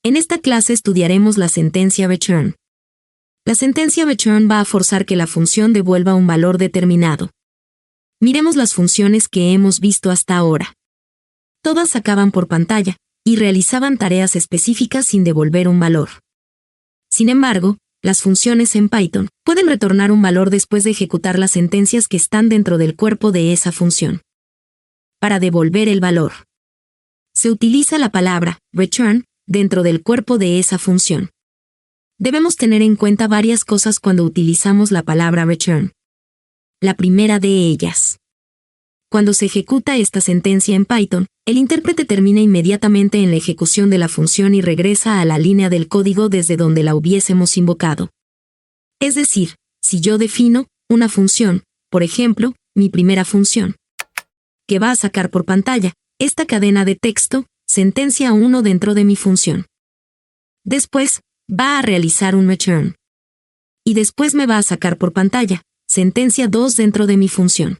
En esta clase estudiaremos la sentencia return. La sentencia return va a forzar que la función devuelva un valor determinado. Miremos las funciones que hemos visto hasta ahora. Todas sacaban por pantalla y realizaban tareas específicas sin devolver un valor. Sin embargo, las funciones en Python pueden retornar un valor después de ejecutar las sentencias que están dentro del cuerpo de esa función. Para devolver el valor, se utiliza la palabra return dentro del cuerpo de esa función. Debemos tener en cuenta varias cosas cuando utilizamos la palabra return. La primera de ellas. Cuando se ejecuta esta sentencia en Python, el intérprete termina inmediatamente en la ejecución de la función y regresa a la línea del código desde donde la hubiésemos invocado. Es decir, si yo defino una función, por ejemplo, mi primera función, que va a sacar por pantalla esta cadena de texto, sentencia 1 dentro de mi función. Después, va a realizar un return. Y después me va a sacar por pantalla sentencia 2 dentro de mi función.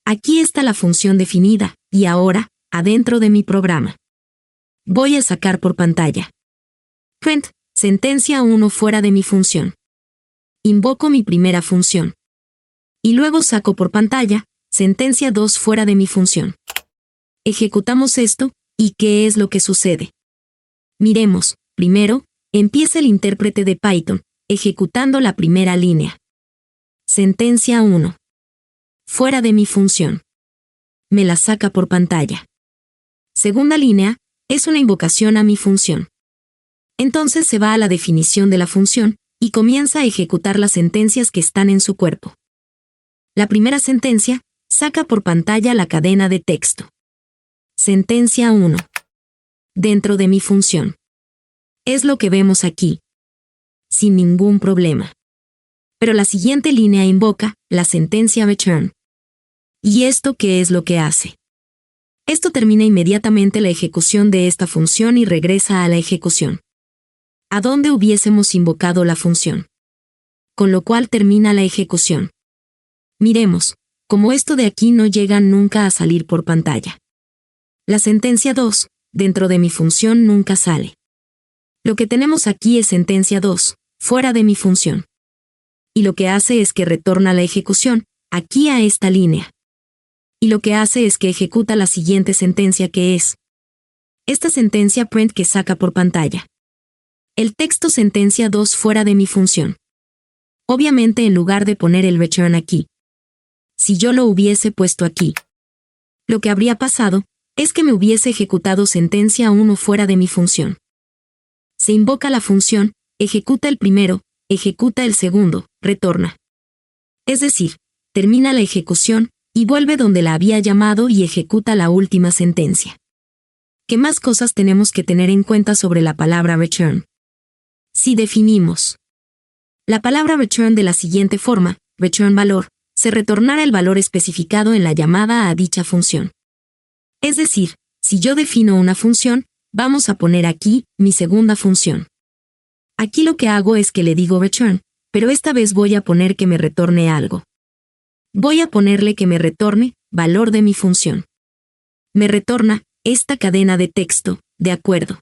Aquí está la función definida, y ahora, adentro de mi programa, voy a sacar por pantalla print, sentencia 1 fuera de mi función. Invoco mi primera función. Y luego saco por pantalla sentencia 2 fuera de mi función. Ejecutamos esto, ¿y qué es lo que sucede? Miremos, primero, empieza el intérprete de Python, ejecutando la primera línea. Sentencia 1. Fuera de mi función. Me la saca por pantalla. Segunda línea, es una invocación a mi función. Entonces se va a la definición de la función, y comienza a ejecutar las sentencias que están en su cuerpo. La primera sentencia, saca por pantalla la cadena de texto. Sentencia 1. Dentro de mi función. Es lo que vemos aquí. Sin ningún problema. Pero la siguiente línea invoca la sentencia return. ¿Y esto qué es lo que hace? Esto termina inmediatamente la ejecución de esta función y regresa a la ejecución. ¿A dónde hubiésemos invocado la función? Con lo cual termina la ejecución. Miremos, como esto de aquí no llega nunca a salir por pantalla. La sentencia 2, dentro de mi función nunca sale. Lo que tenemos aquí es sentencia 2, fuera de mi función. Y lo que hace es que retorna la ejecución, aquí a esta línea. Y lo que hace es que ejecuta la siguiente sentencia que es esta sentencia print que saca por pantalla el texto sentencia 2 fuera de mi función. Obviamente en lugar de poner el return aquí. Si yo lo hubiese puesto aquí, lo que habría pasado es que me hubiese ejecutado sentencia 1 fuera de mi función. Se invoca la función, ejecuta el primero, ejecuta el segundo, retorna. Es decir, termina la ejecución, y vuelve donde la había llamado y ejecuta la última sentencia. ¿Qué más cosas tenemos que tener en cuenta sobre la palabra return? Si definimos la palabra return de la siguiente forma, return valor, se retornará el valor especificado en la llamada a dicha función. Es decir, si yo defino una función, vamos a poner aquí mi segunda función. Aquí lo que hago es que le digo return, pero esta vez voy a poner que me retorne algo. Voy a ponerle que me retorne valor de mi función. Me retorna esta cadena de texto, de acuerdo.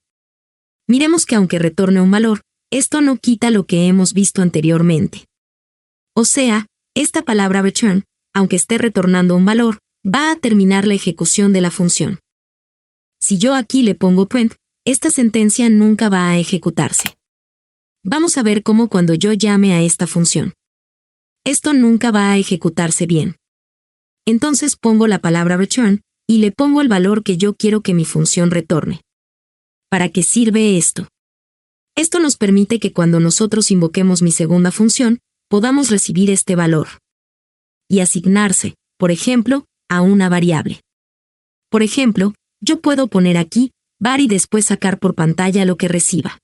Miremos que aunque retorne un valor, esto no quita lo que hemos visto anteriormente. O sea, esta palabra return, aunque esté retornando un valor, va a terminar la ejecución de la función. Si yo aquí le pongo print, esta sentencia nunca va a ejecutarse. Vamos a ver cómo cuando yo llame a esta función. Esto nunca va a ejecutarse bien. Entonces pongo la palabra return, y le pongo el valor que yo quiero que mi función retorne. ¿Para qué sirve esto? Esto nos permite que cuando nosotros invoquemos mi segunda función, podamos recibir este valor. Y asignarse, por ejemplo, a una variable. Por ejemplo, yo puedo poner aquí, var y después sacar por pantalla lo que reciba.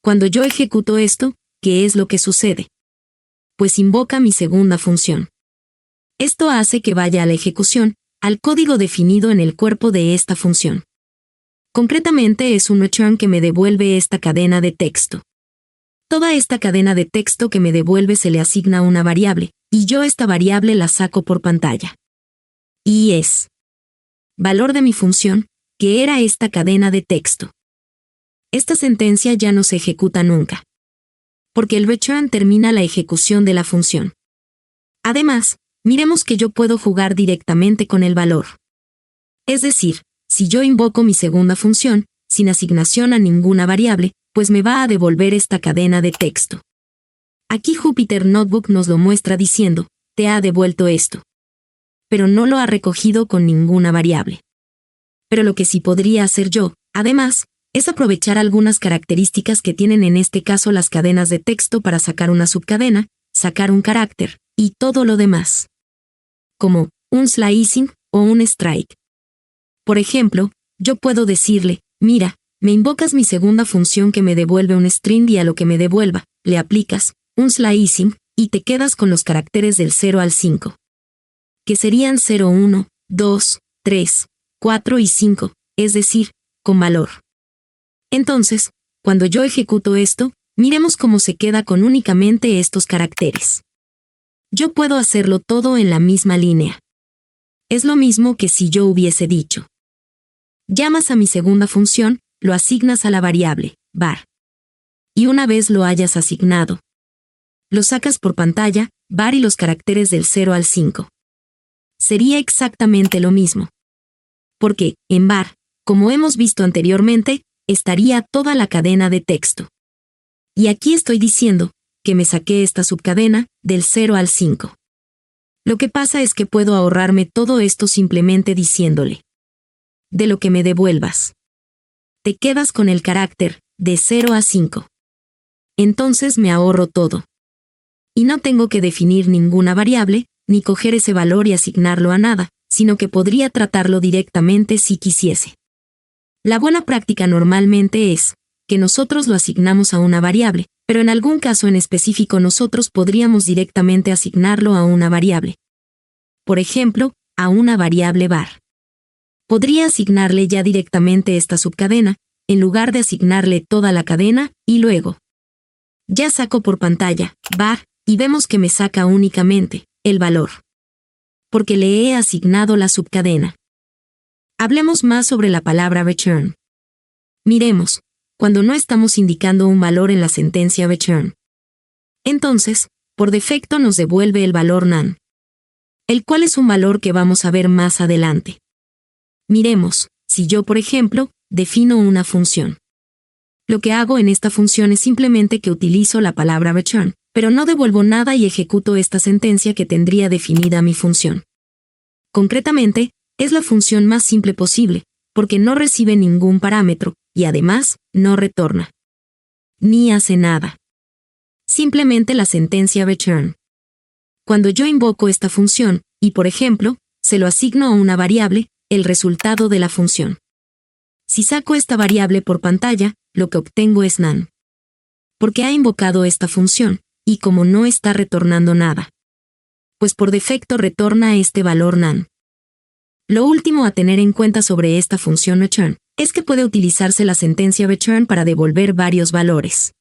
Cuando yo ejecuto esto, ¿qué es lo que sucede? Pues invoca mi segunda función. Esto hace que vaya a la ejecución, al código definido en el cuerpo de esta función. Concretamente es un return que me devuelve esta cadena de texto. Toda esta cadena de texto que me devuelve se le asigna una variable, y yo esta variable la saco por pantalla. Y es valor de mi función, que era esta cadena de texto. esta sentencia ya no se ejecuta nunca, porque el return termina la ejecución de la función. Además, miremos que yo puedo jugar directamente con el valor. Es decir, si yo invoco mi segunda función, sin asignación a ninguna variable, pues me va a devolver esta cadena de texto. Aquí Jupyter Notebook nos lo muestra diciendo, te ha devuelto esto. Pero no lo ha recogido con ninguna variable. Pero lo que sí podría hacer yo, además, es aprovechar algunas características que tienen en este caso las cadenas de texto para sacar una subcadena, sacar un carácter, y todo lo demás. Como un slicing o un strike. Por ejemplo, yo puedo decirle, mira, me invocas mi segunda función que me devuelve un string y a lo que me devuelva, le aplicas un slicing y te quedas con los caracteres del 0 al 5. Que serían 0, 1, 2, 3, 4 y 5, es decir, con valor. Entonces, cuando yo ejecuto esto, miremos cómo se queda con únicamente estos caracteres. Yo puedo hacerlo todo en la misma línea. Es lo mismo que si yo hubiese dicho. Llamas a mi segunda función, lo asignas a la variable, var. Y una vez lo hayas asignado, lo sacas por pantalla, var y los caracteres del 0 al 5. Sería exactamente lo mismo. Porque, en var, como hemos visto anteriormente, estaría toda la cadena de texto. Y aquí estoy diciendo que me saqué esta subcadena del 0 al 5. Lo que pasa es que puedo ahorrarme todo esto simplemente diciéndole. De lo que me devuelvas. Te quedas con el carácter de 0 a 5. Entonces me ahorro todo. Y no tengo que definir ninguna variable, ni coger ese valor y asignarlo a nada, sino que podría tratarlo directamente si quisiese. La buena práctica normalmente es que nosotros lo asignamos a una variable, pero en algún caso en específico nosotros podríamos directamente asignarlo a una variable. Por ejemplo, a una variable var. Podría asignarle ya directamente esta subcadena, en lugar de asignarle toda la cadena, y luego. Ya saco por pantalla, var, y vemos que me saca únicamente el valor. Porque le he asignado la subcadena. Hablemos más sobre la palabra return. Miremos, cuando no estamos indicando un valor en la sentencia return. Entonces, por defecto nos devuelve el valor none. El cual es un valor que vamos a ver más adelante. Miremos, si yo por ejemplo, defino una función. Lo que hago en esta función es simplemente que utilizo la palabra return, pero no devuelvo nada y ejecuto esta sentencia que tendría definida mi función. Concretamente, es la función más simple posible, porque no recibe ningún parámetro, y además, no retorna. Ni hace nada. Simplemente la sentencia return. Cuando yo invoco esta función, y por ejemplo, se lo asigno a una variable, el resultado de la función. Si saco esta variable por pantalla, lo que obtengo es none. Porque ha invocado esta función, y como no está retornando nada. Pues por defecto retorna este valor none. Lo último a tener en cuenta sobre esta función return, es que puede utilizarse la sentencia return para devolver varios valores.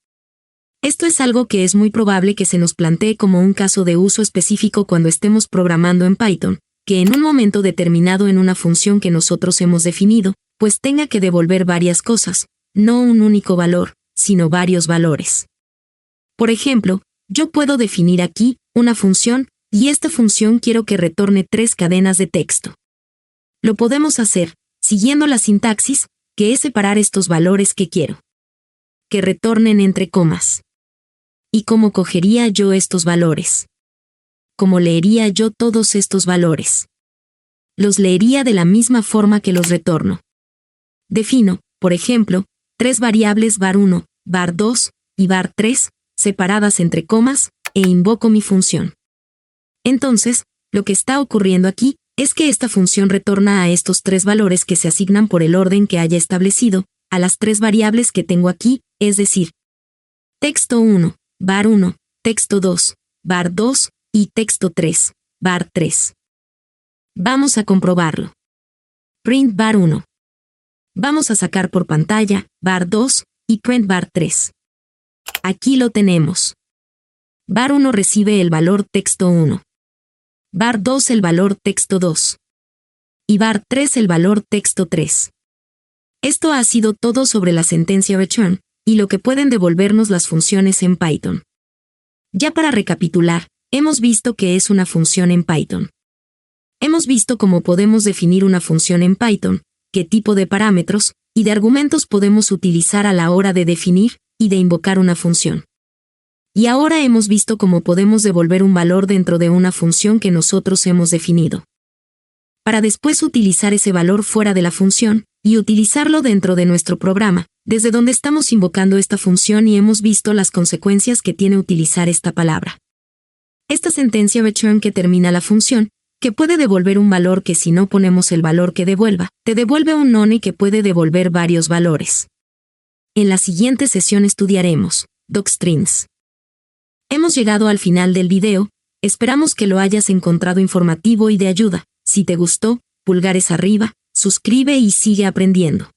Esto es algo que es muy probable que se nos plantee como un caso de uso específico cuando estemos programando en Python, que en un momento determinado en una función que nosotros hemos definido, pues tenga que devolver varias cosas, no un único valor, sino varios valores. Por ejemplo, yo puedo definir aquí una función, y esta función quiero que retorne 3 cadenas de texto. Lo podemos hacer, siguiendo la sintaxis, que es separar estos valores que quiero. Que retornen entre comas. ¿Y cómo cogería yo estos valores? ¿Cómo leería yo todos estos valores? Los leería de la misma forma que los retorno. Defino, por ejemplo, 3 variables var1, var2 y var3, separadas entre comas, e invoco mi función. Entonces, lo que está ocurriendo aquí es que esta función retorna a estos 3 valores que se asignan por el orden que haya establecido, a las 3 variables que tengo aquí, es decir, texto 1, var1, texto 2, var2 y texto 3, var3. Vamos a comprobarlo. Print var1. Vamos a sacar por pantalla var2 y print var3. Aquí lo tenemos. var1 recibe el valor texto 1. var2 el valor texto 2. Y var3 el valor texto 3. Esto ha sido todo sobre la sentencia return y lo que pueden devolvernos las funciones en Python. Ya para recapitular, hemos visto qué es una función en Python. Hemos visto cómo podemos definir una función en Python, qué tipo de parámetros y de argumentos podemos utilizar a la hora de definir y de invocar una función. Y ahora hemos visto cómo podemos devolver un valor dentro de una función que nosotros hemos definido, para después utilizar ese valor fuera de la función y utilizarlo dentro de nuestro programa, desde donde estamos invocando esta función, y hemos visto las consecuencias que tiene utilizar esta palabra. Esta sentencia return que termina la función, que puede devolver un valor que si no ponemos el valor que devuelva, te devuelve un none que puede devolver varios valores. En la siguiente sesión estudiaremos docstrings. Hemos llegado al final del video, esperamos que lo hayas encontrado informativo y de ayuda. Si te gustó, pulgares arriba, suscribe y sigue aprendiendo.